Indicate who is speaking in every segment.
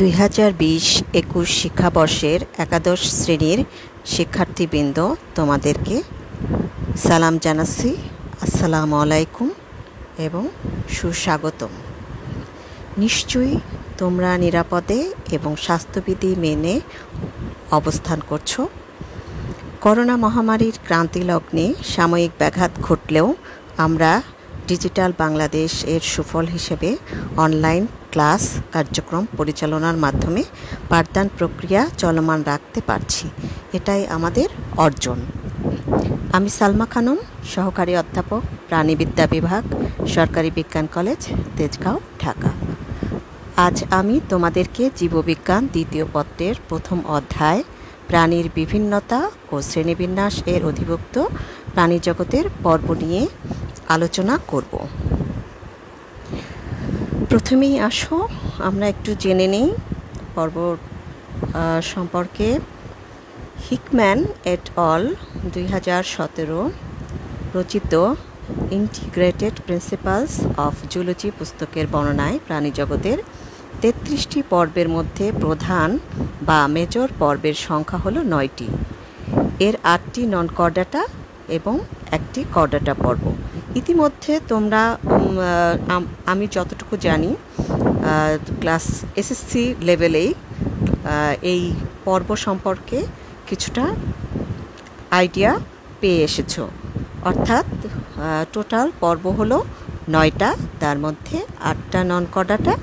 Speaker 1: 2020-21 শিক্ষাবর্ষের একাদশ শ্রেণীর শিক্ষার্থীবৃন্দ, তোমাদেরকে সালাম জানাচ্ছি। আসসালামু আলাইকুম এবং সুস্বাগতম। নিশ্চয়ই তোমরা নিরাপদে এবং স্বাস্থ্যবিধি মেনে অবস্থান করছো। করোনা মহামারীর ক্রান্তি লগ্নে সাময়িক ব্যাঘাত ঘটলেও আমরা ডিজিটাল বাংলাদেশ এর সুফল হিসেবে অনলাইন ক্লাস কার্যক্রম পরিচালনার মাধ্যমে পাঠদান প্রক্রিয়া চলমান রাখতে পারছি। এটাই আমাদের অর্জন। আমি সালমা খানম, সহকারী অধ্যাপক, প্রাণীবিদ্যা বিভাগ, সরকারি বিজ্ঞান কলেজ, তেজগাঁও, ঢাকা। আজ আমি তোমাদেরকে জীববিজ্ঞান দ্বিতীয় পত্রের প্রথম অধ্যায় প্রাণীর বিভিন্নতা ও শ্রেণীবিন্যাস এর অধিভুক্ত প্রাণীজগতের পর্ব নিয়ে আলোচনা করব। প্রথমেই আসো আমরা একটু জেনে নিই পর্ব সম্পর্কে। হিকম্যান এট অল 2017 রচিত ইন্টিগ্রেটেড প্রিন্সিপালস অফ জুলজি পুস্তকের বর্ণনায় প্রাণীজগতের 33টি পর্বের মধ্যে প্রধান বা মেজর পর্বের সংখ্যা হলো 9টি। এর 8টি নন কর্ডাটা এবং একটি কর্ডাটা পর্ব। ইতিমধ্যে তোমরা আমি যতটুকু জানি ক্লাস এসএসসি লেভেলেই এই পর্ব সম্পর্কে কিছুটা আইডিয়া পেয়ে এসেছো। অর্থাৎ টোটাল পর্ব হলো 9টা, তার মধ্যে 8টা নন কর্ডাটা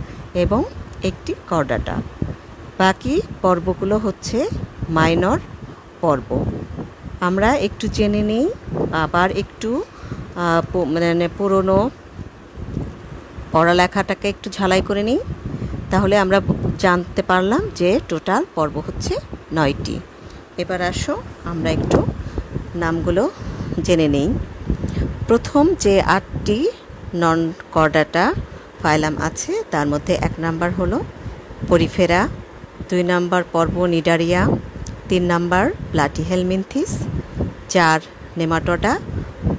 Speaker 1: এবং একটি কর্ডাটা। বাকি পর্বগুলো হচ্ছে মাইনর পর্ব। আমরা একটু জেনে নিই, আবার একটু পুরনো পড়ালেখাটাকে একটু ঝালাই করে নিই, তাহলে আমরা জানতে পারলাম যে টোটাল পর্ব হচ্ছে 9টি। এবার আসো আমরা একটু নামগুলো জেনে নিই। প্রথম যে 8টি নন কর্ডাটা ফাইলাম আছে তার মধ্যে 1 নাম্বার হলো পরিফেরা, 2 নাম্বার পর্ব Cnidaria, 3 number Platyhelminthes, 4 Nematoda,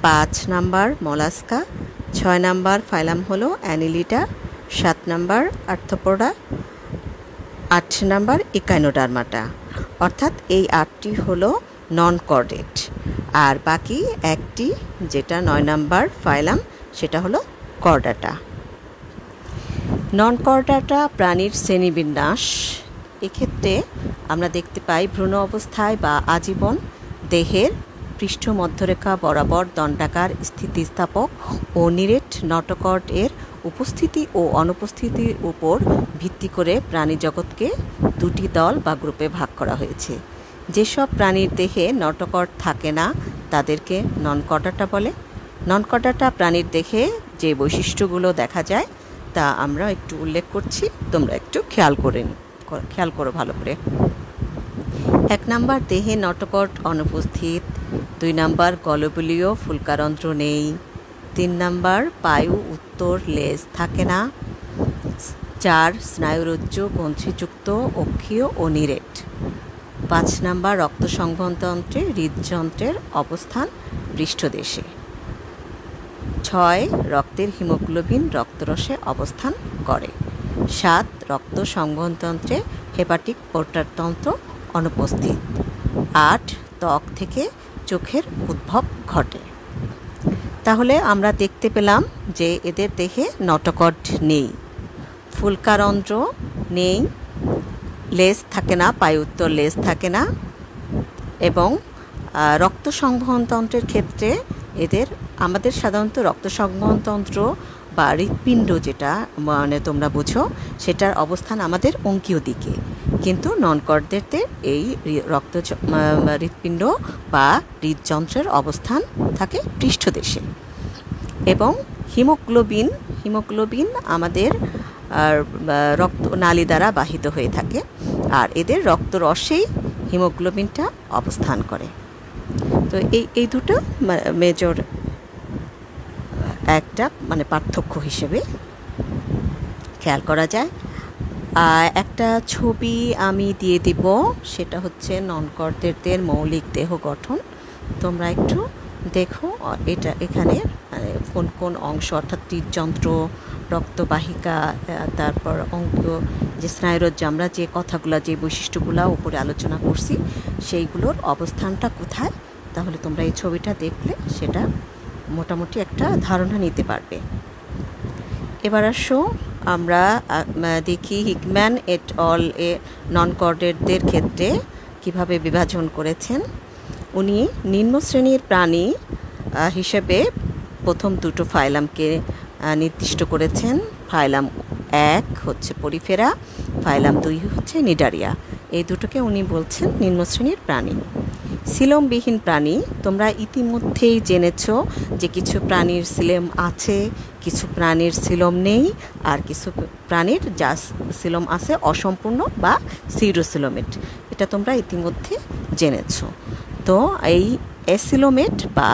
Speaker 1: 5 number Mollusca, 6 number phylum হলো Annelida, 7 number Arthropoda, 8 number Echinodermata. অর্থাৎ এই 8টি হলো নন কর্ডেট, আর বাকি একটি যেটা 9 নাম্বার ফাইলাম সেটা হলো কর্ডাটা। নন কর্ডাটা প্রাণীর শ্রেণীবিন্যাস। এক্ষেত্রে আমরা দেখতে পাই ভ্রূণ অবস্থায় বা আজীবন দেহের পৃষ্ঠ মধ্যরেখা বরাবর দণ্ডাকার স্থিতিস্থাপক ও নিরেট নটোকর্ড এর উপস্থিতি ও অনুপস্থিতির উপর ভিত্তি করে প্রাণীজগৎকে 2টি দল বা গ্রুপে ভাগ করা হয়েছে। যেসব প্রাণীর দেহে নটোকর্ড থাকে না তাদেরকে নন কর্ডাটা বলে। নন কর্ডাটা প্রাণীর দেহে যে বৈশিষ্ট্যগুলো দেখা যায় তা আমরা একটু উল্লেখ করছি, তোমরা একটু খেয়াল করো ভালো করে। 1 নাম্বার দেহে নটোকর্ড অনুপস্থিত, 2 নাম্বার গলবিলীয় ফুলকারন্ধ্র নেই, 3 নাম্বার পায়ু উত্তর লেজ থাকে না, 4 স্নায়ুরজ্জু গ্রন্থিযুক্ত অক্ষীয় ও নিরেট, 5 নাম্বার রক্ত সংবহনতন্ত্রে হৃদযন্ত্রের অবস্থান পৃষ্ঠদেশে, 6 রক্তের হিমোগ্লোবিন রক্তরসে অবস্থান করে, 7 রক্ত সংবহনতন্ত্রে হেপাটিক পোর্টারতন্ত্র অনুপস্থিত, 8 ত্বক থেকে চোখের উদ্ভব ঘটে। তাহলে আমরা দেখতে পেলাম যে এদের দেহে নটোকর্ড নেই, ফুলকারন্ধ্র নেই, লেজ থাকে না, পায়ুত্তর লেজ থাকে না, এবং রক্ত সংবহনতন্ত্রের ক্ষেত্রে এদের আমাদের সাধারণত রক্ত সংবহনতন্ত্র বা হৃৎপিণ্ড যেটা তোমরা বুঝো সেটার অবস্থান আমাদের অঙ্কীয় দিকে, কিন্তু নন কর্ডেটদের এই হৃৎপিণ্ড বা হৃদযন্ত্রের অবস্থান থাকে পৃষ্ঠদেশে। এবং হিমোগ্লোবিন আমাদের রক্ত নালী দ্বারা বাহিত হয়ে থাকে, আর এদের রক্তরসেই হিমোগ্লোবিনটা অবস্থান করে। তো এই দুটো মেজর একটা পার্থক্য হিসেবে খেয়াল করা যায়। একটা ছবি আমি দিয়ে দিব, সেটা হচ্ছে নন কর্ডেটদের মৌলিক দেহ গঠন। তোমরা একটু দেখো এটা এখানে কোন কোন অংশ, অর্থাৎ হৃদযন্ত্র, রক্তবাহিকা, তারপর অঙ্কীয় যে স্নায়ুরজ্জু, আমরা যে কথাগুলো, যে বৈশিষ্ট্যগুলো উপরে আলোচনা করছি সেইগুলোর অবস্থানটা কোথায়, তাহলে তোমরা এই ছবিটা দেখলে সেটা মোটামুটি একটা ধারণা নিতে পারবে। এবার আসো আমরা দেখি হিকম্যান এট অল নন কর্ডেটদের ক্ষেত্রে কিভাবে বিভাজন করেছেন। উনি নিম্ন শ্রেণীর প্রাণী হিসেবে প্রথম দুটো ফাইলামকে নির্দিষ্ট করেছেন। ফাইলাম 1 হচ্ছে পরিফেরা, ফাইলাম 2 হচ্ছে নিডারিয়া। এই দুটোকে উনি বলছেন নিম্ন শ্রেণীর প্রাণী। সিলোমবিহীন প্রাণী, তোমরা ইতিমধ্যেই জেনেছ যে কিছু প্রাণীর সিলোম আছে, কিছু প্রাণীর সিলোম নেই, আর কিছু প্রাণীর যা সিলোম আছে অসম্পূর্ণ বা সিউডোসিলোমেট, এটা তোমরা ইতিমধ্যে জেনেছ। তো এই অ্যাসিলোমেট বা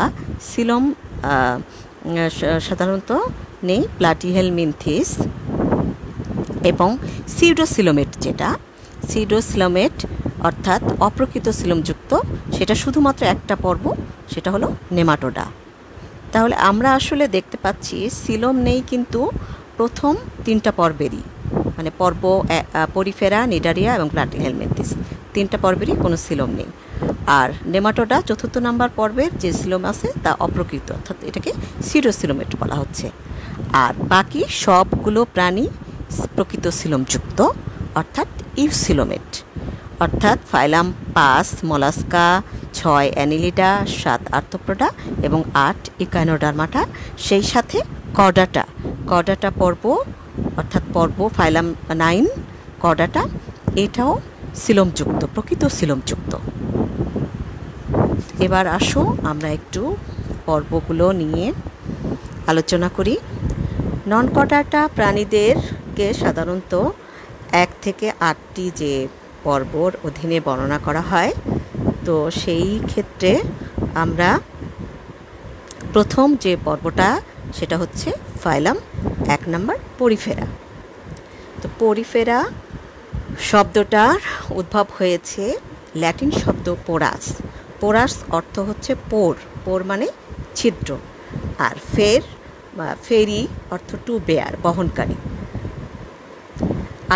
Speaker 1: সিলোম সাধারণত নেই প্লাটিহেলমিনথিস, এবং সিউডোসিলোমেট, যেটা সিউডোসিলোমেট অর্থাৎ অপ্রকৃত সিলোমযুক্ত, সেটা শুধুমাত্র একটা পর্ব, সেটা হলো নেমাটোডা। তাহলে আমরা আসলে দেখতে পাচ্ছি সিলোম নেই কিন্তু প্রথম 3টা পর্বেরই, মানে পর্ব পরিফেরা, নিডারিয়া এবং প্লাটিহেলমিনথিস 3টা পর্বেরই কোনো সিলোম নেই। আর নেমাটোডা 4র্থ নাম্বার পর্বের যে সিলোম আছে তা অপ্রকৃত, অর্থাৎ এটাকে সিউডোসিলোমেট বলা হচ্ছে। আর বাকি সবগুলো প্রাণী প্রকৃত সিলোমযুক্ত, অর্থাৎ ইউসিলোমেট। অর্থাৎ ফাইলাম 5 মোলাস্কা, 6 অ্যানিলিডা, 7 আর্থ্রোপোডা এবং 8 ইকাইনোডার্মাটা, সেই সাথে কর্ডাটা পর্ব, অর্থাৎ পর্ব ফাইলাম 9 কর্ডাটা, এটাও সিলোমযুক্ত, প্রকৃত সিলোমযুক্ত। এবার আসো আমরা একটু পর্বগুলো নিয়ে আলোচনা করি। নন কর্ডাটা প্রাণীদেরকে সাধারণত 1 থেকে 8টি যে পর্বর অধীনে বর্ণনা করা হয়। তো সেই ক্ষেত্রে আমরা প্রথম যে পর্বটা সেটা হচ্ছে ফাইলাম 1 নম্বর পরিফেরা। তো পরিফেরা শব্দটার উদ্ভব হয়েছে ল্যাটিন শব্দ পোরাস অর্থ হচ্ছে পোর মানে ছিদ্র, আর ফেরি অর্থ টু বেয়ার, বহনকারী।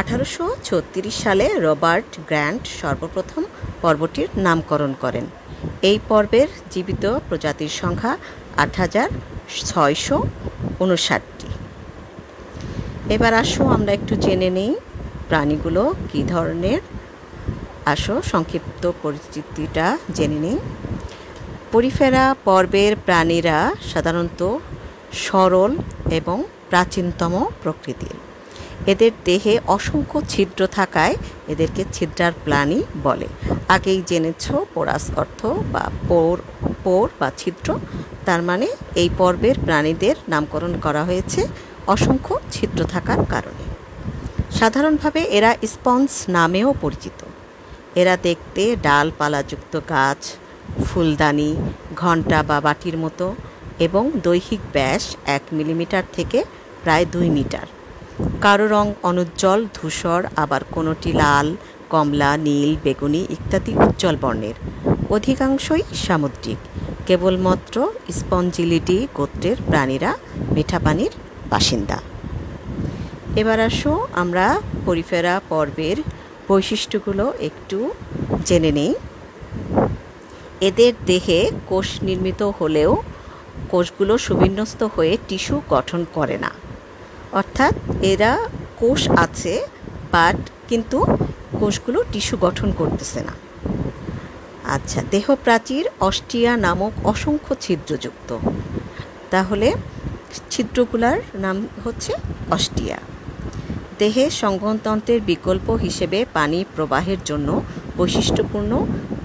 Speaker 1: 1836 সালে রবার্ট গ্র্যান্ট সর্বপ্রথম পর্বটির নামকরণ করেন। এই পর্বের জীবিত প্রজাতির সংখ্যা 8659টি। এবার আসো আমরা একটু জেনে নিই প্রাণীগুলো কী ধরনের। আসো সংক্ষিপ্ত পরিচিতিটা জেনে নিই। পরিফেরা পর্বের প্রাণীরা সাধারণত সরল এবং প্রাচীনতম প্রকৃতির। এদের দেহে অসংখ্য ছিদ্র থাকায় এদেরকে ছিদ্রার প্রাণী বলে। আগেই জেনেছ পোরাস অর্থ বা পোর বা ছিদ্র, তার মানে এই পর্বের প্রাণীদের নামকরণ করা হয়েছে অসংখ্য ছিদ্র থাকার কারণে। সাধারণভাবে এরা স্পঞ্জ নামেও পরিচিত। এরা দেখতে ডালপালাযুক্ত গাছ, ফুলদানি, ঘণ্টা বা বাটির মতো, এবং দৈহিক ব্যাস 1 মিলিমিটার থেকে প্রায় 2 মিটার। কারো রং অনুজ্জ্বল ধূসর, আবার কোনোটি লাল, কমলা, নীল, বেগুনি ইত্যাদি উজ্জ্বল বর্ণের। অধিকাংশই সামুদ্রিক। কেবলমাত্র স্পঞ্জিলিডি গোত্রের প্রাণীরা মিঠা পানির বাসিন্দা। এবার আসো আমরা পরিফেরা পর্বের বৈশিষ্ট্যগুলো একটু জেনে নিই। এদের দেহে কোষ নির্মিত হলেও কোষগুলো সুবিন্যস্ত হয়ে টিস্যু গঠন করে না, অর্থাৎ এরা কোষ আছে বাট কিন্তু কোষগুলো টিস্যু গঠন করতেছে না। আচ্ছা, দেহ প্রাচীর অস্টিয়া নামক অসংখ্য ছিদ্রযুক্ত। তাহলে ছিদ্রগুলার নাম হচ্ছে অস্টিয়া। দেহে সংবহনতন্ত্রের বিকল্প হিসেবে পানি প্রবাহের জন্য বৈশিষ্ট্যপূর্ণ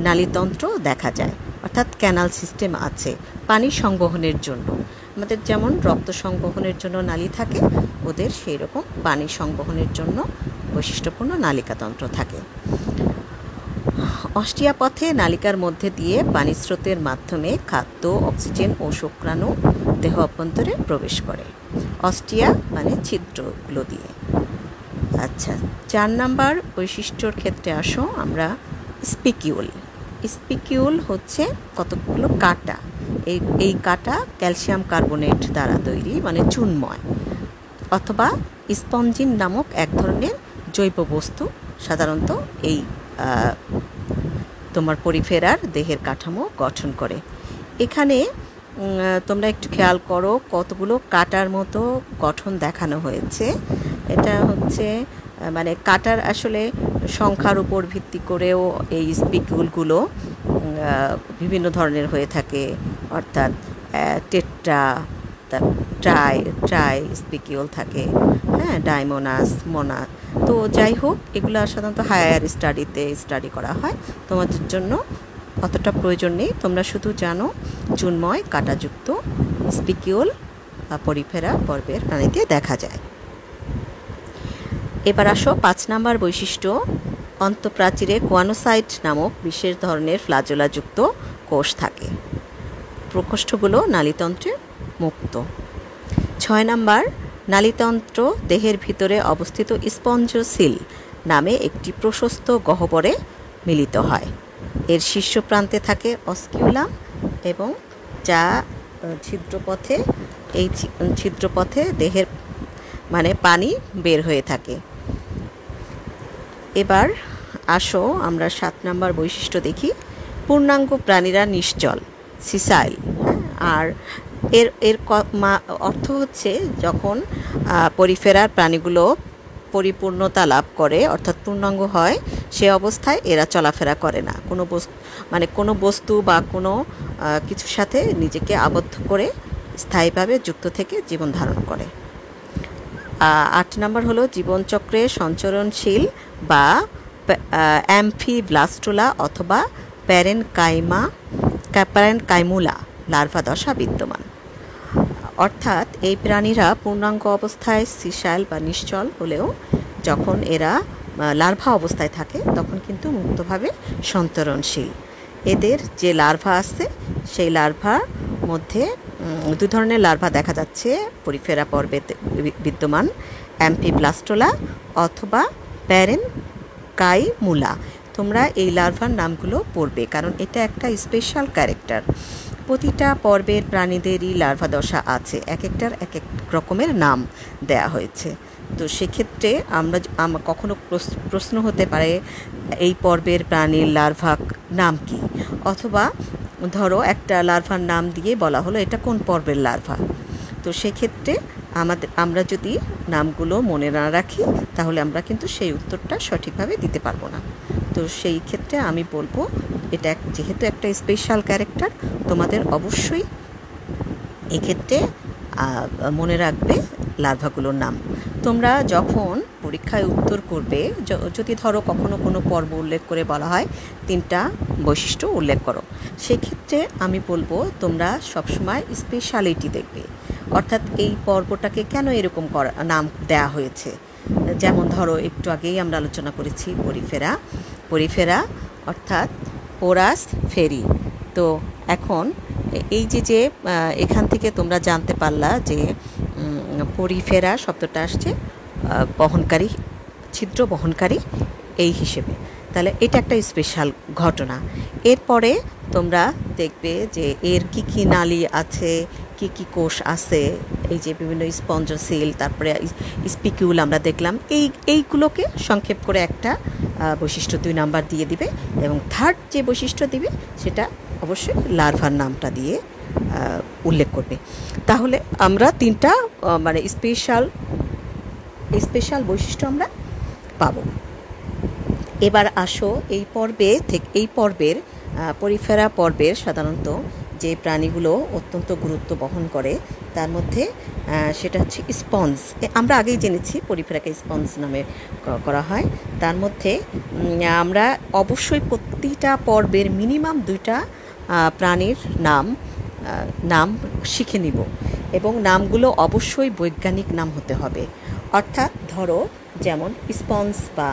Speaker 1: নালীতন্ত্র দেখা যায়, অর্থাৎ ক্যানাল সিস্টেম আছে পানি সংবহনের জন্য। আমাদের যেমন রক্ত সংবহনের জন্য নালী থাকে, ওদের সেই রকম পানি সংবহনের জন্য বৈশিষ্ট্যপূর্ণ নালিকাতন্ত্র থাকে। অস্টিয়া পথে নালিকার মধ্যে দিয়ে পানি স্রোতের মাধ্যমে খাদ্য, অক্সিজেন ও শুক্রাণু দেহ অভ্যন্তরে প্রবেশ করে। অস্টিয়া মানে ছিদ্রগুলো দিয়ে। আচ্ছা, 4 নাম্বার বৈশিষ্ট্যর ক্ষেত্রে আসো আমরা স্পিকিউল হচ্ছে কতগুলো কাঁটা। এই কাঁটা ক্যালসিয়াম কার্বনেট দ্বারা তৈরি, মানে চুনময়। অথবা স্পঞ্জিন নামক এক ধরনের জৈব বস্তু সাধারণত এই তোমার পরিফেরার দেহের কাঠামো গঠন করে। এখানে তোমরা একটু খেয়াল করো, কতগুলো কাটার মতো গঠন দেখানো হয়েছে। এটা হচ্ছে মানে কাটার আসলে সংখ্যার উপর ভিত্তি করেও এই স্পিকিউলগুলো বিভিন্ন ধরনের হয়ে থাকে, অর্থাৎ টেট্রা, ট্রাই স্পিকিউল থাকে, হ্যাঁ, ডাইমোনাস, মোনা। তো যাই হোক, এগুলো সাধারণত হায়ার স্টাডি করা হয়, তোমাদের জন্য অতটা প্রয়োজন নেই। তোমরা শুধু জানো চুনময় কাঁটাযুক্ত স্পিকিউল বা পরিফেরা পর্বের প্রাণীতে দেখা যায়। এবার আসো 5 নম্বর বৈশিষ্ট্য, অন্তঃপ্রাচীরে কোয়ানোসাইট নামক বিশেষ ধরনের ফ্লাজোলাযুক্ত কোষ থাকে। প্রকোষ্ঠগুলো নালীতন্ত্রে মুক্ত। 6 নম্বর, নালীতন্ত্র দেহের ভিতরে অবস্থিত স্পঞ্জোসিল নামে একটি প্রশস্ত গহ্বরে মিলিত হয়। এর শীর্ষ প্রান্তে থাকে অস্কিউলাম, এবং যা ছিদ্রপথে দেহের মানে পানি বের হয়ে থাকে। এবার আসো আমরা 7 নম্বর বৈশিষ্ট্য দেখি। পূর্ণাঙ্গ প্রাণীরা নিশ্চল, সিসাইল। আর এর এর অর্থ হচ্ছে যখন পরিফেরার প্রাণীগুলো পরিপূর্ণতা লাভ করে, অর্থাৎ পূর্ণাঙ্গ হয়, সে অবস্থায় এরা চলাফেরা করে না, কোনো বস্তু বা কোনো কিছুর সাথে নিজেকে আবদ্ধ করে স্থায়ীভাবে যুক্ত থেকে জীবন ধারণ করে। 8 নম্বর হলো জীবনচক্রে সঞ্চরণশীল বা অ্যাম্ফিব্লাস্টুলা অথবা প্যারেনকাইমুলা লার্ভা দশা বিদ্যমান। অর্থাৎ এই প্রাণীরা পূর্ণাঙ্গ অবস্থায় সিসাইল বা নিশ্চল হলেও যখন এরা লার্ভা অবস্থায় থাকে তখন কিন্তু মুক্তভাবে সঞ্চরণশীল। এদের যে লার্ভা আছে সেই লার্ভার মধ্যে 2 ধরনের লার্ভা দেখা যাচ্ছে পরিফেরা পর্বে বিদ্যমান, অ্যাম্ফিব্লাস্টোলা অথবা প্যারেনকাইমুলা। তোমরা এই লার্ভার নামগুলো পড়বে, কারণ এটা একটা স্পেশাল ক্যারেক্টার। প্রতিটা পর্বের প্রাণীদেরই লার্ভা দশা আছে, এক একটার এক এক রকমের নাম দেয়া হয়েছে। তো সেক্ষেত্রে কখনো প্রশ্ন হতে পারে এই পর্বের প্রাণীর লার্ভার নাম কি, অথবা ধরো একটা লার্ভার নাম দিয়ে বলা হলো এটা কোন পর্বের লার্ভা। তো সেক্ষেত্রে আমরা যদি নামগুলো মনে না রাখি তাহলে আমরা কিন্তু সেই উত্তরটা সঠিকভাবে দিতে পারবো না। তো সেই ক্ষেত্রে আমি বলবো এটা যেহেতু একটা স্পেশাল ক্যারেক্টার, তোমাদের অবশ্যই এক্ষেত্রে মনে রাখবে লার্ভাগুলোর নাম। তোমরা যখন পরীক্ষায় উত্তর করবে, যদি ধরো কখনো কোনো পর্ব উল্লেখ করে বলা হয় 3টা বৈশিষ্ট্য উল্লেখ করো, সেক্ষেত্রে আমি বলবো তোমরা সবসময় স্পেশালিটি দেখবে, অর্থাৎ এই পর্বটাকে কেন এরকম নাম দেয়া হয়েছে। যেমন ধরো একটু আগেই আমরা আলোচনা করেছি পরিফেরা অর্থাৎ পোরাস ফেরি। তো এখন এই যে এখান থেকে তোমরা জানতে পারলা যে পরিফেরা শব্দটা আসছে বহনকারী, ছিদ্র বহনকারী এই হিসেবে। তাহলে এটা একটা স্পেশাল ঘটনা। এরপরে তোমরা দেখবে যে এর কি নালী আছে, কি কোষ আছে, এই যে বিভিন্ন স্পঞ্জোসিল, তারপরে স্পিকিউল আমরা দেখলাম, এইগুলোকে সংক্ষেপ করে একটা বৈশিষ্ট্য 2 নাম্বার দিয়ে দিবে, এবং 3rd যে বৈশিষ্ট্য দিবে সেটা অবশ্যই লার্ভার নামটা দিয়ে উল্লেখ করবে। তাহলে আমরা 3টা মানে স্পেশাল বৈশিষ্ট্য আমরা পাবো। এবার আসো এই পর্বের পরিফেরা পর্বের সাধারণত যে প্রাণীগুলো অত্যন্ত গুরুত্ব বহন করে তার মধ্যে সেটা হচ্ছে স্পঞ্জ। আমরা আগেই জেনেছি পরিফেরাকে স্পঞ্জ নামে করা হয়। তার মধ্যে আমরা অবশ্যই প্রতিটা পর্বের মিনিমাম 2টা প্রাণীর নাম শিখে নিব, এবং নামগুলো অবশ্যই বৈজ্ঞানিক নাম হতে হবে। অর্থাৎ ধরো যেমন স্পঞ্জ বা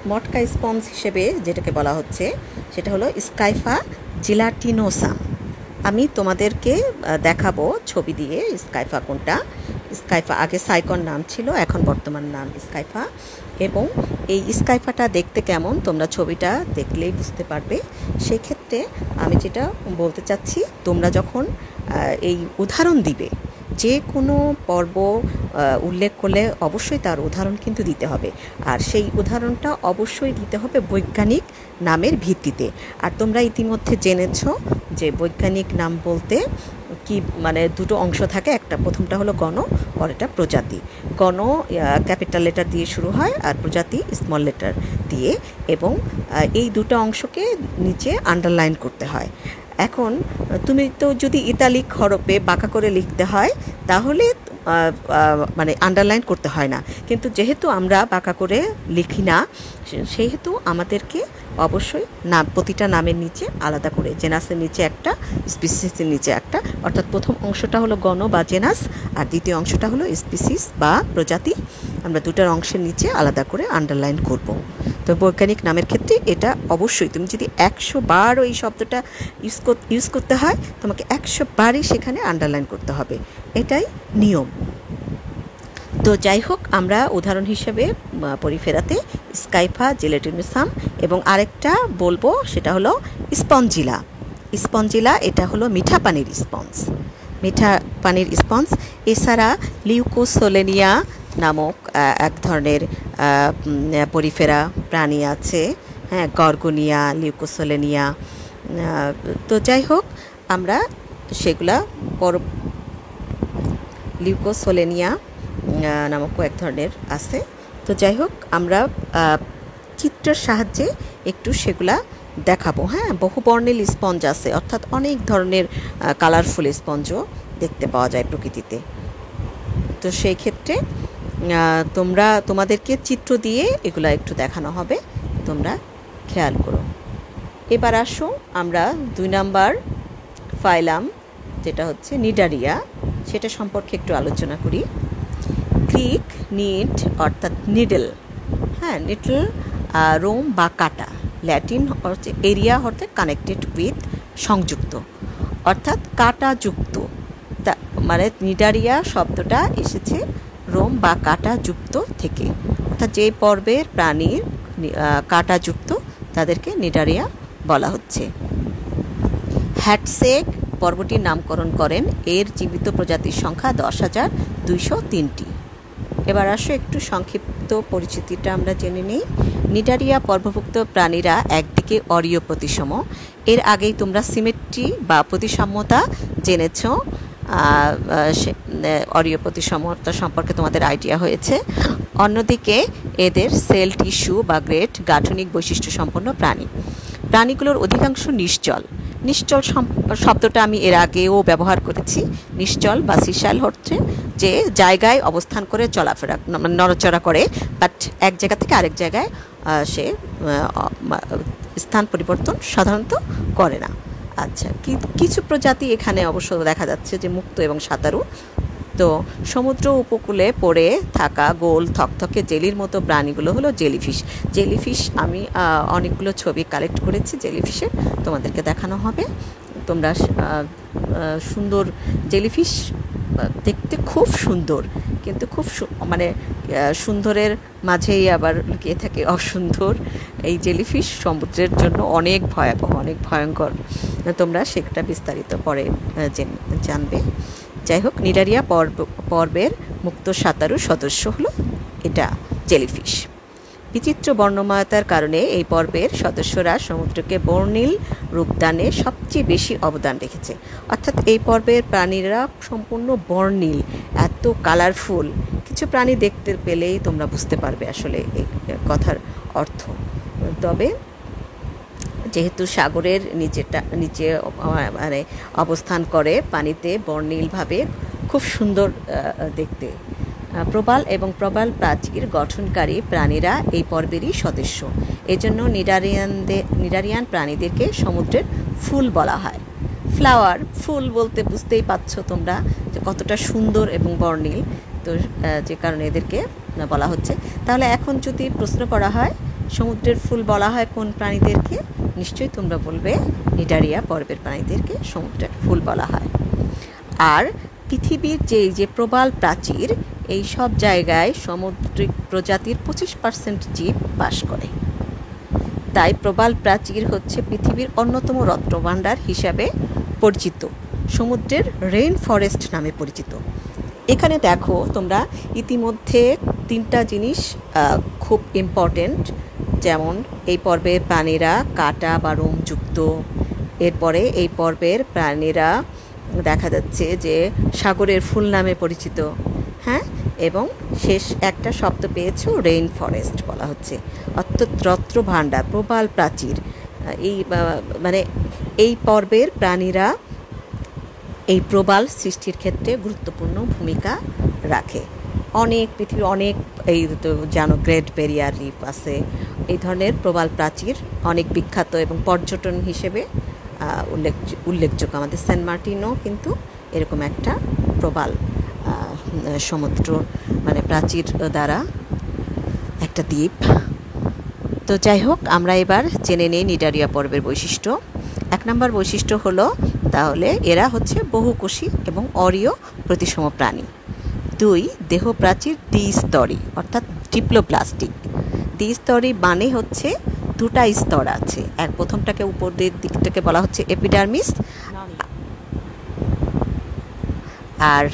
Speaker 1: মটকা স্পঞ্জ হিসেবে যেটাকে বলা হচ্ছে সেটা হলো স্কাইফা জিলাটিনোসাম। আমি তোমাদেরকে দেখাবো ছবি দিয়ে স্কাইফা কোনটা। স্কাইফা আগে সাইকন নাম ছিল, এখন বর্তমান নাম স্কাইফা। এবং এই স্কাইফাটা দেখতে কেমন তোমরা ছবিটা দেখলেই বুঝতে পারবে। সেক্ষেত্রে আমি যেটা বলতে চাচ্ছি, তোমরা যখন এই উদাহরণ দিবে যে কোনো পর্ব উল্লেখ করলে অবশ্যই তার উদাহরণ কিন্তু দিতে হবে, আর সেই উদাহরণটা অবশ্যই দিতে হবে বৈজ্ঞানিক নামের ভিত্তিতে। আর তোমরা ইতিমধ্যে জেনেছ যে বৈজ্ঞানিক নাম বলতে কি মানে দুটো অংশ থাকে, একটা প্রথমটা হলো গণ, পরেরটা প্রজাতি। গণ ক্যাপিটাল লেটার দিয়ে শুরু হয় আর প্রজাতি স্মল লেটার দিয়ে, এবং এই দুটো অংশকে নিচে আন্ডারলাইন করতে হয়। এখন তুমি তো যদি ইতালিক হরফে বাঁকা করে লিখতে হয় তাহলে মানে আন্ডারলাইন করতে হয় না, কিন্তু যেহেতু আমরা বাঁকা করে লিখি না সেহেতু আমাদেরকে অবশ্যই নাম প্রতিটা নামের নিচে আলাদা করে, জেনাসের নিচে একটা, স্পিসিসের নিচে একটা, অর্থাৎ প্রথম অংশটা হলো গণ বা জেনাস আর দ্বিতীয় অংশটা হলো স্পিসিস বা প্রজাতি। আমরা দুটার অংশের নিচে আলাদা করে আন্ডারলাইন করব। তো বৈজ্ঞানিক নামের ক্ষেত্রে এটা অবশ্যই, তুমি যদি 100 বারও এই শব্দটা ইউজ করতে হয় তোমাকে 100 বারই সেখানে আন্ডারলাইন করতে হবে, এটাই নিয়ম। তো যাই হোক, আমরা উদাহরণ হিসেবে পরিফেরাতে স্কাইফা, জেলেটিনোসাম এবং আরেকটা বলবো সেটা হলো স্পঞ্জিলা। স্পঞ্জিলা এটা হলো মিঠা পানির স্পঞ্জ, মিঠা পানির স্পঞ্জ। এছাড়া লিউকোসোলেনিয়া নামক এক ধরনের পরিফেরা প্রাণী আছে, হ্যাঁ, গর্গোনিয়া, লিউকোসোলেনিয়া। তো যাই হোক, আমরা সেগুলা লিউকোসোলেনিয়া নামক এক ধরনের আছে। তো যাই হোক, আমরা চিত্রের সাহায্যে একটু সেগুলা দেখাবো। হ্যাঁ, বহুবর্ণিল স্পঞ্জ আছে, অর্থাৎ অনেক ধরনের কালারফুল স্পঞ্জও দেখতে পাওয়া যায় প্রকৃতিতে। তো সেই ক্ষেত্রে তোমাদেরকে চিত্র দিয়ে এগুলা একটু দেখানো হবে, তোমরা খেয়াল করো। এবার আসো আমরা 2 নাম্বার ফাইলাম যেটা হচ্ছে নিডারিয়া, সেটা সম্পর্কে একটু আলোচনা করি। গ্রিক নিড অর্থাৎ নিডল, হ্যাঁ, নিডল রোম বা কাটা। ল্যাটিন হচ্ছে এরিয়া হচ্ছে কানেক্টেড উইথ, সংযুক্ত, অর্থাৎ কাটাযুক্ত। মানে নিডারিয়া শব্দটা এসেছে রোম বা কাটাযুক্ত থেকে, অর্থাৎ যে পর্বের প্রাণীর কাটাযুক্ত তাদেরকে নিডারিয়া বলা হচ্ছে। হ্যাটসেক পর্বটির নামকরণ করেন, এর জীবিত প্রজাতির সংখ্যা 10,203টি। এবার আসো একটু সংক্ষিপ্ত পরিচিতিটা আমরা জেনে নিই। নিডারিয়া পর্বভুক্ত প্রাণীরা একদিকে অরীয় প্রতিসম, এর আগেই তোমরা সিমেট্রি বা প্রতিসাম্যতা জেনেছ, অরীয় প্রতিসমতা সম্পর্কে তোমাদের আইডিয়া হয়েছে। অন্যদিকে এদের সেল টিস্যু বা গ্রেট গাঠনিক বৈশিষ্ট্য সম্পন্ন প্রাণী। প্রাণীগুলোর অধিকাংশ নিশ্চল। নিশ্চল শব্দটা আমি এর আগেও ব্যবহার করেছি। নিশ্চল বা সিশাল হচ্ছে যে জায়গায় অবস্থান করে চলাফেরা, নড়াচড়া করে, বাট এক জায়গা থেকে আরেক জায়গায় সে স্থান পরিবর্তন সাধারণত করে না। আচ্ছা, কিছু প্রজাতি এখানে অবশ্য দেখা যাচ্ছে যে মুক্ত এবং সাঁতারু। তো সমুদ্র উপকূলে পড়ে থাকা গোল থকথকে জেলির মতো প্রাণীগুলো হলো জেলিফিশ। জেলিফিশ আমি অনেকগুলো ছবি কালেক্ট করেছি জেলিফিশের, তোমাদেরকে দেখানো হবে। তোমরা সুন্দর জেলিফিশ দেখতে খুব সুন্দর, কিন্তু খুব মানে সুন্দরের মাঝেই আবার লুকিয়ে থাকে অসুন্দর। এই জেলিফিশ সমুদ্রের জন্য অনেক ভয়াবহ, অনেক ভয়ঙ্কর। তোমরা সেটা বিস্তারিত পরে জানবে। যাই হোক, নিডারিয়া পর্বের মুক্ত সাঁতারু সদস্য হলো এটা জেলিফিশ। বিচিত্র বর্ণময়তার কারণে এই পর্বের সদস্যরা সমুদ্রকে বর্ণিল রূপদানে সবচেয়ে বেশি অবদান রেখেছে, অর্থাৎ এই পর্বের প্রাণীরা সম্পূর্ণ বর্ণিল, এত কালারফুল। কিছু প্রাণী দেখতে পেলেই তোমরা বুঝতে পারবে আসলে এই কথার অর্থ। তবে যেহেতু সাগরের নিচে মানে অবস্থান করে, পানিতে বর্ণিলভাবে খুব সুন্দর দেখতে। প্রবাল এবং প্রবাল প্রাচীর গঠনকারী প্রাণীরা এই পর্বেরই সদস্য। এজন্য নিডারিয়ান প্রাণীদেরকে সমুদ্রের ফুল বলা হয়। ফ্লাওয়ার, ফুল বলতে বুঝতেই পারছো তোমরা যে কতটা সুন্দর এবং বর্ণিল, তো যে কারণে এদেরকে বলা হচ্ছে। তাহলে এখন যদি প্রশ্ন করা হয় সমুদ্রের ফুল বলা হয় কোন প্রাণীদেরকে, নিশ্চয়ই তোমরা বলবে নিডারিয়া পর্বের প্রাণীদেরকে সমুদ্রের ফুল বলা হয়। আর পৃথিবীর যে প্রবাল প্রাচীর, এই সব জায়গায় সামুদ্রিক প্রজাতির 25% জীব বাস করে। তাই প্রবাল প্রাচীর হচ্ছে পৃথিবীর অন্যতম রত্নভাণ্ডার হিসাবে পরিচিত, সমুদ্রের রেইন ফরেস্ট নামে পরিচিত। এখানে দেখো তোমরা ইতিমধ্যে 3টা জিনিস খুব ইম্পর্টেন্ট, যেমন এই পর্বের প্রাণীরা কাঁটা বা রোমযুক্ত, এরপরে এই পর্বের প্রাণীরা দেখা যাচ্ছে যে সাগরের ফুল নামে পরিচিত, হ্যাঁ, এবং শেষ একটা শব্দ পেয়েছো রেইন ফরেস্ট বলা হচ্ছে, অর্থাৎ রত্ন ভাণ্ডার, প্রবাল প্রাচীর। এই মানে এই পর্বের প্রাণীরা এই প্রবাল সৃষ্টির ক্ষেত্রে গুরুত্বপূর্ণ ভূমিকা রাখে। অনেক পৃথিবীর অনেক, এই তো জানো গ্রেট ব্যারিয়ার রিফ আছে, এই ধরনের প্রবাল প্রাচীর অনেক বিখ্যাত এবং পর্যটন হিসেবে উল্লেখযোগ্য। আমাদের সেন্ট মার্টিনও কিন্তু এরকম একটা প্রবাল সমুদ্র মানে প্রাচীর দ্বারা একটা দ্বীপ। তো যাই হোক, আমরা এবার জেনে নিই নিডারিয়া পর্বের বৈশিষ্ট্য। 1 নম্বর বৈশিষ্ট্য হলো তাহলে এরা হচ্ছে বহুকোষী এবং অরীয় প্রতিসম প্রাণী। 2, দেহ প্রাচীর দ্বিস্তরী অর্থাৎ ডিপ্লোপ্লাস্টিক। দ্বিস্তরী মানে হচ্ছে 2টা স্তর আছে, প্রথমটাকে উপরের দিকটাকে বলা হচ্ছে এপিডার্মিস, আর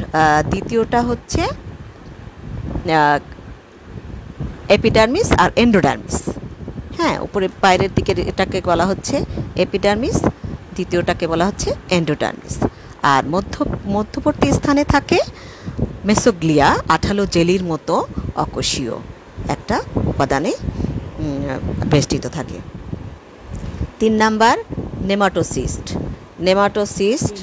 Speaker 1: দ্বিতীয়টা হচ্ছে এপিডার্মিস আর এন্ডোডার্মিস। হ্যাঁ, উপরে বাইরের দিকে এটাকে বলা হচ্ছে এপিডার্মিস, দ্বিতীয়টাকে বলা হচ্ছে এন্ডোডার্মিস। আর মধ্যবর্তী স্থানে থাকে মেসোগ্লিয়া, আঠালো জেলির মতো অকোষীয় একটা উপাদানে বেষ্টিত থাকে। 3 নাম্বার নেমাটোসিস্ট। নেমাটোসিস্ট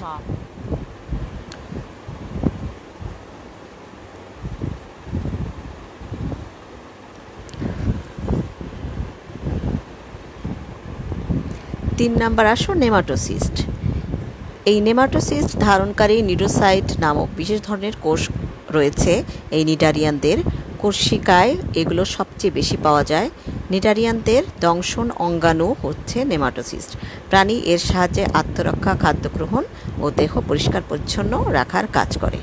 Speaker 1: আসো নেমাটোসিস্ট। এই নেমাটোসিস্ট ধারণকারী নিডোসাইট নামক বিশেষ ধরনের কোষ রয়েছে এই নিডারিয়ানদের। কোষিকায় এগুলো সবচেয়ে বেশি পাওয়া যায়। নিডারিয়ানদের দংশন অঙ্গাণু হচ্ছে নেমাটোসিস্ট। প্রাণী এর সাহায্যে আত্মরক্ষা, খাদ্য গ্রহণ ও দেহ পরিষ্কার পরিচ্ছন্ন রাখার কাজ করে।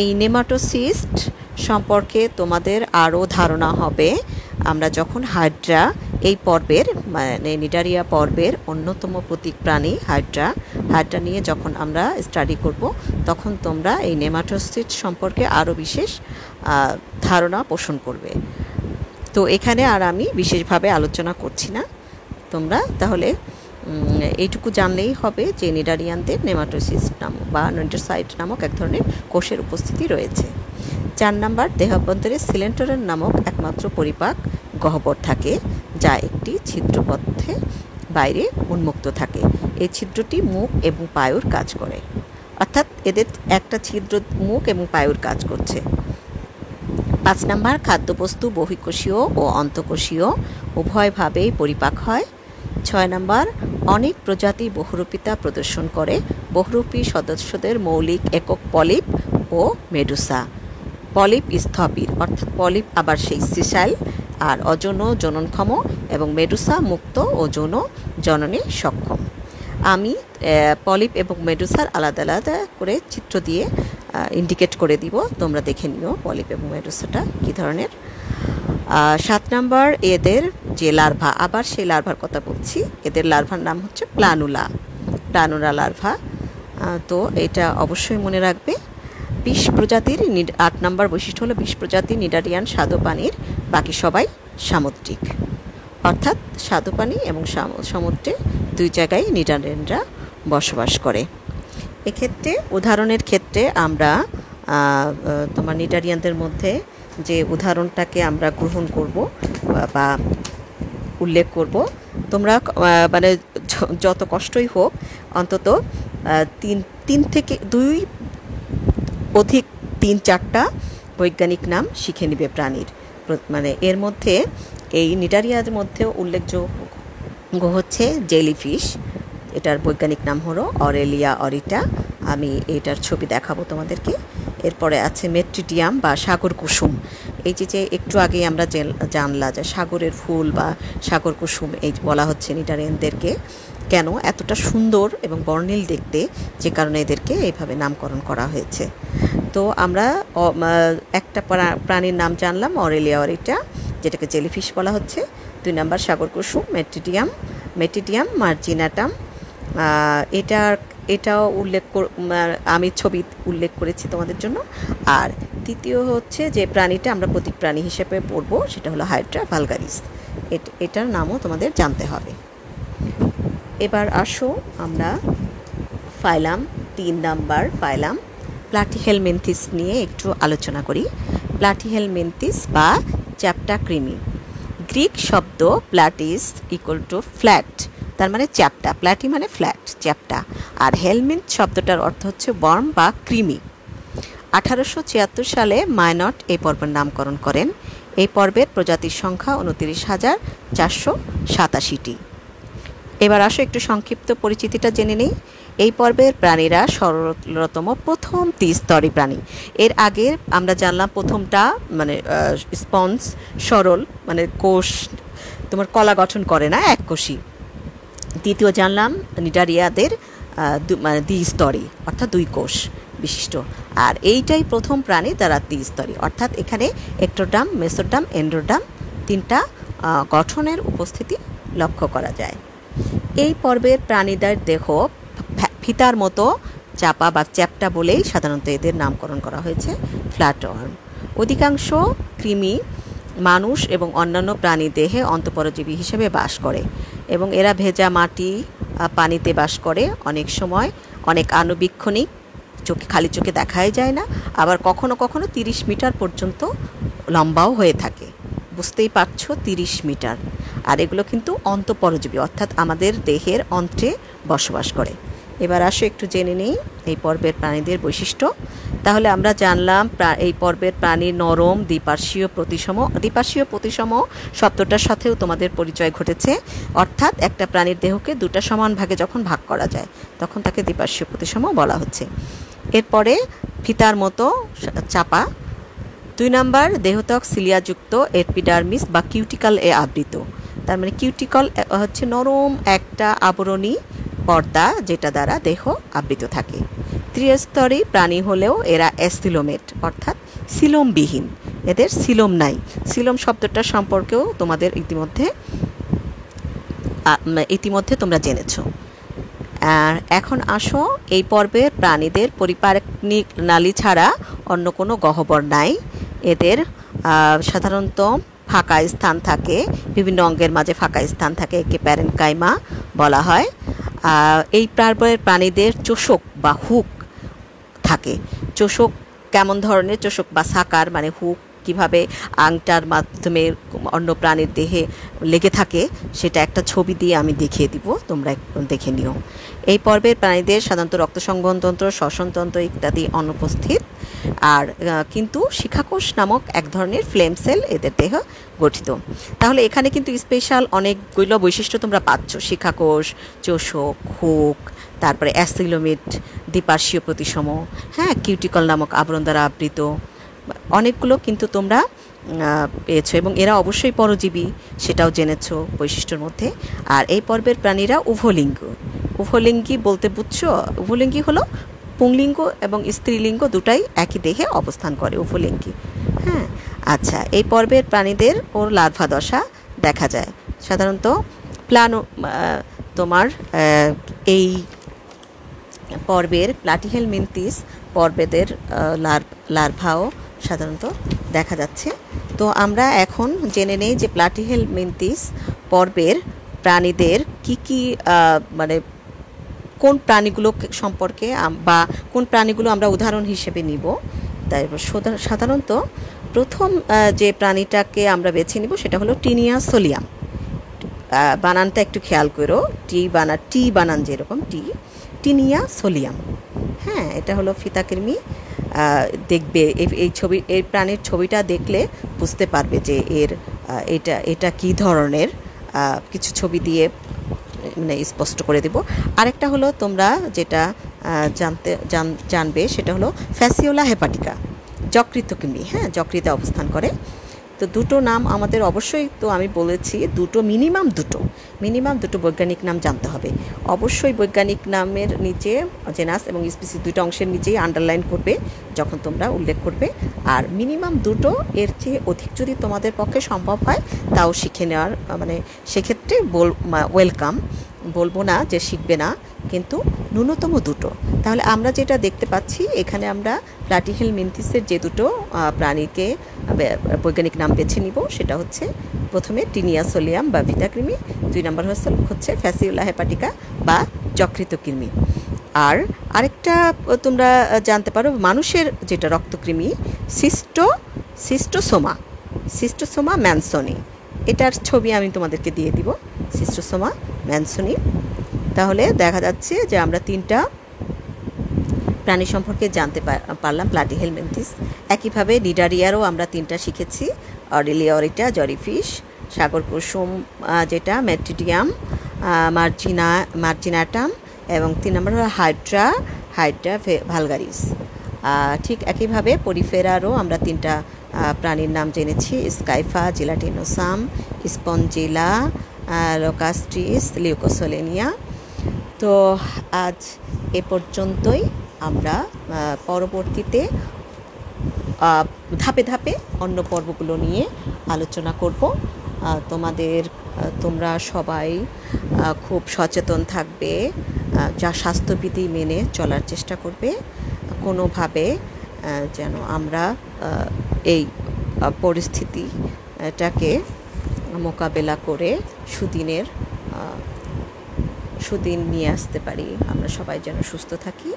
Speaker 1: এই নেমাটোসিস্ট সম্পর্কে তোমাদের আরও ধারণা হবে আমরা যখন হাইড্রা এই পর্বের মানে নিডারিয়া পর্বের অন্যতম প্রতীক প্রাণী হাইড্রা নিয়ে যখন আমরা স্টাডি করব, তখন তোমরা এই নেমাটোসিস্ট সম্পর্কে আরও বিশেষ ধারণা পোষণ করবে। তো এখানে আর আমি বিশেষভাবে আলোচনা করছি না, তোমরা তাহলে এইটুকু জানলেই হবে যে নিডারিয়ানদের নেমাটোসিস্ট নামক বা নিডোসাইট নামক এক ধরনের কোষের উপস্থিতি রয়েছে। 4 নাম্বার, দেহাভ্যন্তরে সিলেন্টোরেন নামক একমাত্র পরিপাক গহ্বর থাকে, যা একটি ছিদ্রপথে বাইরে উন্মুক্ত থাকে। এই ছিদ্রটি মুখ এবং পায়ুর কাজ করে, অর্থাৎ এদের একটা ছিদ্র মুখ এবং পায়ুর কাজ করছে। 5 নাম্বার, খাদ্যবস্তু বহিঃকোষীয় ও অন্তঃকোষীয় উভয়ভাবেই পরিপাক হয়। 6 নাম্বার, অনেক প্রজাতি বহুরূপিতা প্রদর্শন করে। বহুরূপী সদস্যদের মৌলিক একক পলিপ ও মেডুসা। পলিপ স্থবির, অর্থাৎ পলিপ আবার সেই সিসাইল আর অযৌন জননক্ষম, এবং মেডুসা মুক্ত ও যৌন জননে সক্ষম। আমি পলিপ এবং মেডুসার আলাদা আলাদা করে চিত্র দিয়ে ইন্ডিকেট করে দিব, তোমরা দেখে নিও পলিপ এবং মেডুসাটা কী ধরনের। 7 নাম্বার, এদের যে লার্ভা, আবার সেই লার্ভার কথা বলছি, এদের লার্ভার নাম হচ্ছে প্লানুলা লার্ভা। তো এটা অবশ্যই মনে রাখবে। 20 প্রজাতির 8 নাম্বার বৈশিষ্ট্য হলো 20 প্রজাতির নিডারিয়ান স্বাদু পানির, বাকি সবাই সামুদ্রিক, অর্থাৎ স্বাদু পানি এবং সমুদ্রে 2 জায়গায় নিডারিয়ানরা বসবাস করে। এক্ষেত্রে উদাহরণের ক্ষেত্রে আমরা তোমার নিডারিয়ানদের মধ্যে যে উদাহরণটাকে আমরা গ্রহণ করব বা উল্লেখ করব, তোমরা মানে যত কষ্টই হোক অন্তত 3 থেকে 2 অধিক 3-4টা বৈজ্ঞানিক নাম শিখে নিবে প্রাণীর। মানে এর মধ্যে এই নিডারিয়ার মধ্যে উল্লেখযোগ্য হচ্ছে জেলিফিশ, এটার বৈজ্ঞানিক নাম হলো অরেলিয়া অরিটা, আমি এটার ছবি দেখাবো তোমাদেরকে। এরপরে আছে মেট্রিটিয়াম বা সাগর কুসুম, এই যে একটু আগেই আমরা জানলা যে সাগরের ফুল বা সাগর কুসুম এই বলা হচ্ছে নিডারিয়ানদেরকে। কেন এতটা সুন্দর এবং বর্ণিল দেখতে, যে কারণে এদেরকে এইভাবে নামকরণ করা হয়েছে। তো আমরা একটা প্রাণীর নাম জানলাম অরেলিয়া অরিটা, যেটাকে জেলিফিশ বলা হচ্ছে। 2 নাম্বার সাগর কুসুম মেট্রিটিয়াম মার্জিনাটাম, এটার এটাও আমি ছবি উল্লেখ করেছি তোমাদের জন্য। আর তৃতীয় হচ্ছে যে প্রাণীটা আমরা প্রতীক প্রাণী হিসেবে পড়বো, সেটা হলো হাইড্রা ভালগারিস। এটার নামও তোমাদের জানতে হবে। এবার আসো আমরা ফাইলাম 3 নাম্বার ফাইলাম প্লাটিহেলমিনথিস নিয়ে একটু আলোচনা করি। প্লাটিহেলমিনথিস বা চ্যাপ্টা কৃমি, গ্রিক শব্দ প্লাটিস ইকুয়াল টু ফ্ল্যাট, তার মানে চ্যাপ্টা, প্লাটি মানে ফ্ল্যাট, চ্যাপ্টা। আর হেলমিন্থ শব্দটার অর্থ হচ্ছে ওয়ার্ম বা কৃমি। 1876 সালে মাইনট এই পর্বের নামকরণ করেন। এই পর্বের প্রজাতির সংখ্যা 29,487টি। এবার আসো একটু সংক্ষিপ্ত পরিচিতিটা জেনে নেই। এই পর্বের প্রাণীরা সরলতম প্রথম ত্রিস্তরী প্রাণী। এর আগে আমরা জানলাম প্রথমটা মানে স্পঞ্জ, সরল মানে কোষ তোমার কলা গঠন করে না, এক কোষী। দ্বিতীয় জানলাম নিডারিয়াদের মানে দ্বিস্তরী অর্থাৎ 2 কোষ বিশিষ্ট। আর এইটাই প্রথম প্রাণী যারা দ্বিস্তরী, অর্থাৎ এখানে এক্টোডার্ম, মেসোডার্ম, এন্ডোডার্ম 3টা গঠনের উপস্থিতি লক্ষ্য করা যায়। এই পর্বের প্রাণীদের দেহ ফিতার মতো চাপা বা চ্যাপ্টা বলেই সাধারণত এদের নামকরণ করা হয়েছে ফ্ল্যাটওয়ার্ম। অধিকাংশ কৃমি মানুষ এবং অন্যান্য প্রাণী দেহে অন্তঃপরজীবী হিসেবে বাস করে এবং এরা ভেজা মাটি, পানিতে বাস করে। অনেক সময় অনেক আণুবীক্ষণিক, খালি চোখে দেখাই যায় না, আবার কখনো কখনো 30 মিটার পর্যন্ত লম্বাও হয়ে থাকে। বুঝতেই পারছো 30 মিটার। আর এগুলো কিন্তু অন্তঃপরজীবী অর্থাৎ আমাদের দেহের অন্ত্রে বসবাস করে। এবার আসো একটু জেনে নিই এই পর্বের প্রাণীদের বৈশিষ্ট্য। তাহলে আমরা জানলাম এই পর্বের প্রাণী নরম, দ্বিপার্শ্বীয় প্রতিসম। দ্বিপার্শ্বীয় প্রতিসম শব্দটার সাথেও তোমাদের পরিচয় ঘটেছে, অর্থাৎ একটা প্রাণীর দেহকে 2টা সমান ভাগে যখন ভাগ করা যায় তখন তাকে দ্বিপার্শ্বীয় প্রতিসম বলা হচ্ছে। এরপরে ফিতার মতো চাপা। 2 নাম্বার দেহত্বক সিলিয়াযুক্ত এপিডার্মিস বা কিউটিকল এ আবৃত। তার মানে কিউটিকল হচ্ছে নরম একটা আবরণী পর্দা যেটা দ্বারা দেহ আবৃত থাকে। ত্রিস্তরী প্রাণী হলেও এরা অ্যাসিলোমেট অর্থাৎ সিলোমবিহীন, এদের সিলোম নাই। সিলোম শব্দটা সম্পর্কেও তোমাদের ইতিমধ্যে তোমরা জেনেছ। আর এখন আসো এই পর্বের প্রাণীদের পরিপাকনিক নালী ছাড়া অন্য কোনো গহ্বর নাই। এদের সাধারণত ফাঁকা স্থান থাকে, বিভিন্ন অঙ্গের মাঝে ফাঁকা স্থান থাকে, একে প্যারেনকাইমা বলা হয়। এই পর্বের প্রাণীদের চোষক বা হুক থাকে। চোষক কেমন ধরনের চোষক বা সাকার মানে হুক কিভাবে আংটার মাধ্যমে অন্য প্রাণীর দেহে লেগে থাকে সেটা একটা ছবি দিয়ে আমি দেখিয়ে দিব, তোমরা দেখে নিও। এই পর্বের প্রাণীদের সাধারণত রক্তসংবহনতন্ত্র, শ্বসনতন্ত্র ইত্যাদি অনুপস্থিত। আর কিন্তু শিখাকোষ নামক এক ধরনের ফ্লেম সেল এদের দেহ গঠিত। তাহলে এখানে কিন্তু স্পেশাল অনেকগুলো বৈশিষ্ট্য তোমরা পাচ্ছ, শিখাকোষ, চোষক, হুক, তারপরে অ্যাসিলোমেট, দ্বিপার্শ্বীয় প্রতিসম, হ্যাঁ, কিউটিকল নামক আবরণ দ্বারা আবৃত, অনেকগুলো কিন্তু তোমরা পেয়েছো। এবং এরা অবশ্যই পরজীবী, সেটাও জেনেছো বৈশিষ্ট্যের মধ্যে। আর এই পর্বের প্রাণীরা উভলিঙ্গ। উভলিঙ্গী বলতে বুঝছো? উভলিঙ্গী হলো পুংলিঙ্গ এবং স্ত্রীলিঙ্গ দুটাই একই দেহে অবস্থান করে, উভলিঙ্গী। হ্যাঁ, আচ্ছা, এই পর্বের প্রাণীদের ওর লার্ভা দশা দেখা যায় সাধারণত তোমার এই পর্বের প্লাটিহেলমিনথিস পর্বেদের লার্ভাও সাধারণত দেখা যাচ্ছে। তো আমরা এখন জেনে নেই যে প্লাটিহেলমিনথিস পর্বের প্রাণীদের কি মানে কোন প্রাণীগুলো সম্পর্কে বা কোন প্রাণীগুলো আমরা উদাহরণ হিসেবে নিব। তাই সাধারণত প্রথম যে প্রাণীটাকে আমরা বেছে নিব সেটা হলো টিনিয়া সোলিয়াম। বানানটা একটু খেয়াল করো, টি বানান যেরকম টিনিয়া সোলিয়াম। হ্যাঁ, এটা হলো ফিতাকৃমি। দেখবে এই প্রাণীর ছবিটা দেখলে বুঝতে পারবে যে এটা কি ধরনের, কিছু ছবি দিয়ে মানে স্পষ্ট করে দেব। আরেকটা হলো তোমরা যেটা জানবে সেটা হলো ফ্যাসিওলা হেপাটিকা, যকৃত কৃমি। হ্যাঁ, যকৃতে অবস্থান করে। তো 2টো নাম আমাদের অবশ্যই, তো আমি বলেছি মিনিমাম দুটো বৈজ্ঞানিক নাম জানতে হবে। অবশ্যই বৈজ্ঞানিক নামের নিচে জেনাস এবং স্পিসিস 2টা অংশের নিচেই আন্ডারলাইন করবে যখন তোমরা উল্লেখ করবে। আর মিনিমাম 2টো, এর চেয়ে অধিক যদি তোমাদের পক্ষে সম্ভব হয় তাও শিখে নেওয়ার মানে সেক্ষেত্রে ওয়েলকাম। বলবো না যে শিখবে না, কিন্তু ন্যূনতম দুটো। তাহলে আমরা যেটা দেখতে পাচ্ছি এখানে আমরা প্লাটিহেলমিনথিসের যে দুটো প্রাণীকে বৈজ্ঞানিক নাম বেছে নিব, সেটা হচ্ছে প্রথমে টিনিয়া সোলিয়াম বা ভিটাকৃমি, 2 নম্বর হচ্ছে ফ্যাসিওলা হেপাটিকা বা যকৃতকৃমি। আর আরেকটা তোমরা জানতে পারো মানুষের যেটা রক্তকৃমি, সিস্টোসোমা ম্যানসনি। এটার ছবি আমি তোমাদেরকে দিয়ে দিব, সিস্টোসোমা ম্যানসনি। তাহলে দেখা যাচ্ছে যে আমরা 3টা প্রাণী সম্পর্কে জানতে পারলাম, প্লাটিহেলমিনথিস। একইভাবে নিডারিয়ারও আমরা 3টা শিখেছি, অরেলিয়া অরিটা, জরিফিশ, সাগর কুসুম যেটা মেট্রিডিয়াম মার্জিনাটাম, এবং 3 নম্বর হলো হাইড্রা ভালগারিস। ঠিক একইভাবে পরিফেরারও আমরা 3টা প্রাণীর নাম জেনেছি, স্কাইফা, জিলাটিনোসাম, স্পঞ্জিলা, লোকাস্ট্রিস, লিউকোসোলেনিয়া। তো আজ এ পর্যন্তই। আমরা পরবর্তীতে ধাপে ধাপে অন্য পর্বগুলো নিয়ে আলোচনা করব। তোমরা সবাই খুব সচেতন থাকবে, যা স্বাস্থ্যবিধি মেনে চলার চেষ্টা করবে। কোনোভাবে যেন আমরা এই পরিস্থিতিটাকে মোকাবেলা করে সুদিন নিয়ে আসতে পারি। আমরা সবাই যেন সুস্থ থাকি,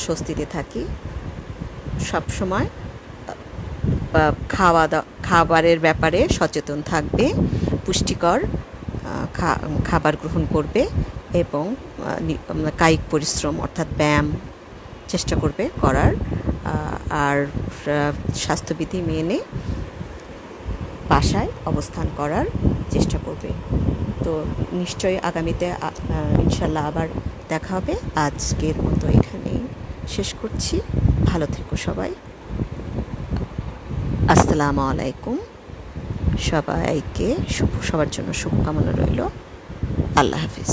Speaker 1: স্বস্তিতে থাকি। সবসময় খাবারের ব্যাপারে সচেতন থাকবে, পুষ্টিকর খাবার গ্রহণ করবে এবং কায়িক পরিশ্রম অর্থাৎ ব্যায়াম চেষ্টা করবে করার, আর স্বাস্থ্যবিধি মেনে বাসায় অবস্থান করার চেষ্টা করবে। তো নিশ্চয়ই আগামীতে ইনশাল্লাহ আবার দেখা হবে। আজকের মতো এখানেই শেষ করছি। ভালো থেকো সবাই। আসসালামু আলাইকুম। সবাইকে সবার জন্য শুভকামনা রইল। আল্লাহ হাফিজ।